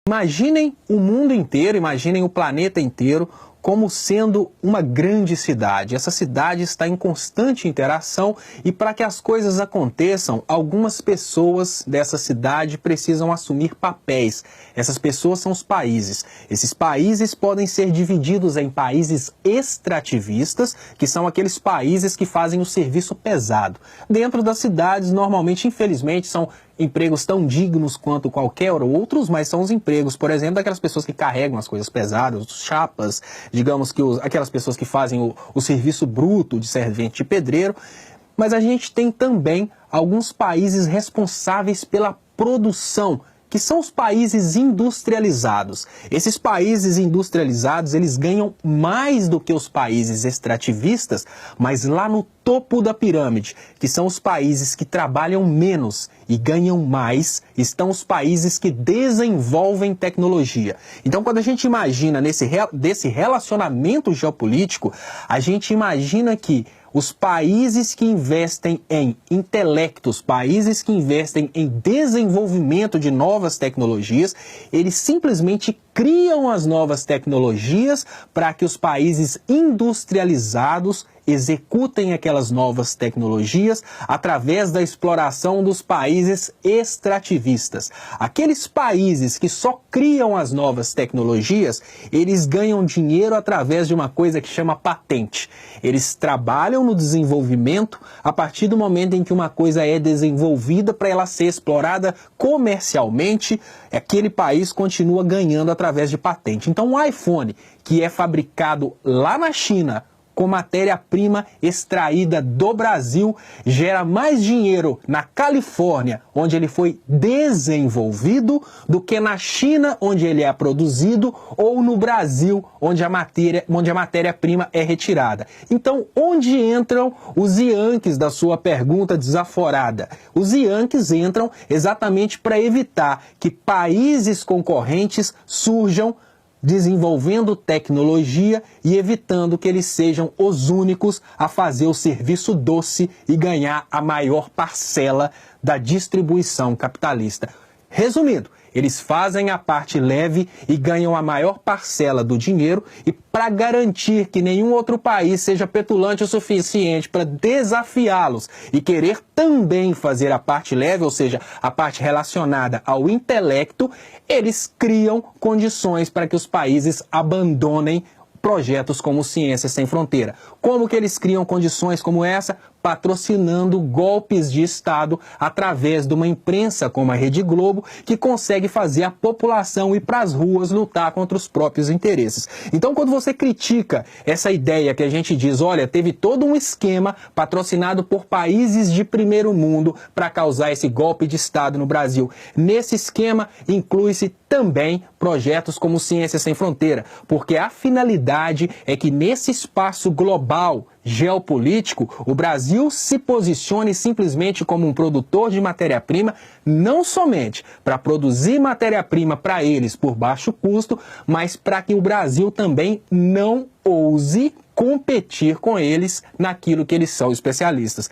Imaginem o mundo inteiro, imaginem o planeta inteiro como sendo uma grande cidade. Essa cidade está em constante interação e para que as coisas aconteçam, algumas pessoas dessa cidade precisam assumir papéis. Essas pessoas são os países. Esses países podem ser divididos em países extrativistas, que são aqueles países que fazem o serviço pesado. Dentro das cidades, normalmente, infelizmente, são empregos tão dignos quanto qualquer outros, mas são os empregos, por exemplo, daquelas pessoas que carregam as coisas pesadas, os chapas, digamos que aquelas pessoas que fazem o serviço bruto de servente de pedreiro. Mas a gente tem também alguns países responsáveis pela produção, que são os países industrializados. Esses países industrializados, eles ganham mais do que os países extrativistas, mas lá no topo da pirâmide, que são os países que trabalham menos e ganham mais, estão os países que desenvolvem tecnologia. Então, quando a gente imagina desse relacionamento geopolítico, a gente imagina que os países que investem em intelectos, países que investem em desenvolvimento de novas tecnologias, eles simplesmente criam as novas tecnologias para que os países industrializados executem aquelas novas tecnologias através da exploração dos países extrativistas. Aqueles países que só criam as novas tecnologias, eles ganham dinheiro através de uma coisa que chama patente. Eles trabalham no desenvolvimento a partir do momento em que uma coisa é desenvolvida para ela ser explorada comercialmente, aquele país continua ganhando através de patente. Então, o iPhone, que é fabricado lá na China, com matéria-prima extraída do Brasil, gera mais dinheiro na Califórnia, onde ele foi desenvolvido, do que na China, onde ele é produzido, ou no Brasil, onde a matéria-prima é retirada. Então, onde entram os Yankees da sua pergunta desaforada? Os Yankees entram exatamente para evitar que países concorrentes surjam desenvolvendo tecnologia e evitando que eles sejam os únicos a fazer o serviço doce e ganhar a maior parcela da distribuição capitalista. Resumindo, eles fazem a parte leve e ganham a maior parcela do dinheiro, e para garantir que nenhum outro país seja petulante o suficiente para desafiá-los e querer também fazer a parte leve, ou seja, a parte relacionada ao intelecto, eles criam condições para que os países abandonem projetos como Ciência Sem Fronteira. Como que eles criam condições como essa? Patrocinando golpes de Estado através de uma imprensa como a Rede Globo, que consegue fazer a população ir para as ruas lutar contra os próprios interesses. Então, quando você critica essa ideia que a gente diz, olha, teve todo um esquema patrocinado por países de primeiro mundo para causar esse golpe de Estado no Brasil. Nesse esquema, inclui-se também projetos como Ciência Sem Fronteira, porque a finalidade é que nesse espaço global geopolítico, o Brasil se posicione simplesmente como um produtor de matéria-prima, não somente para produzir matéria-prima para eles por baixo custo, mas para que o Brasil também não ouse competir com eles naquilo que eles são especialistas.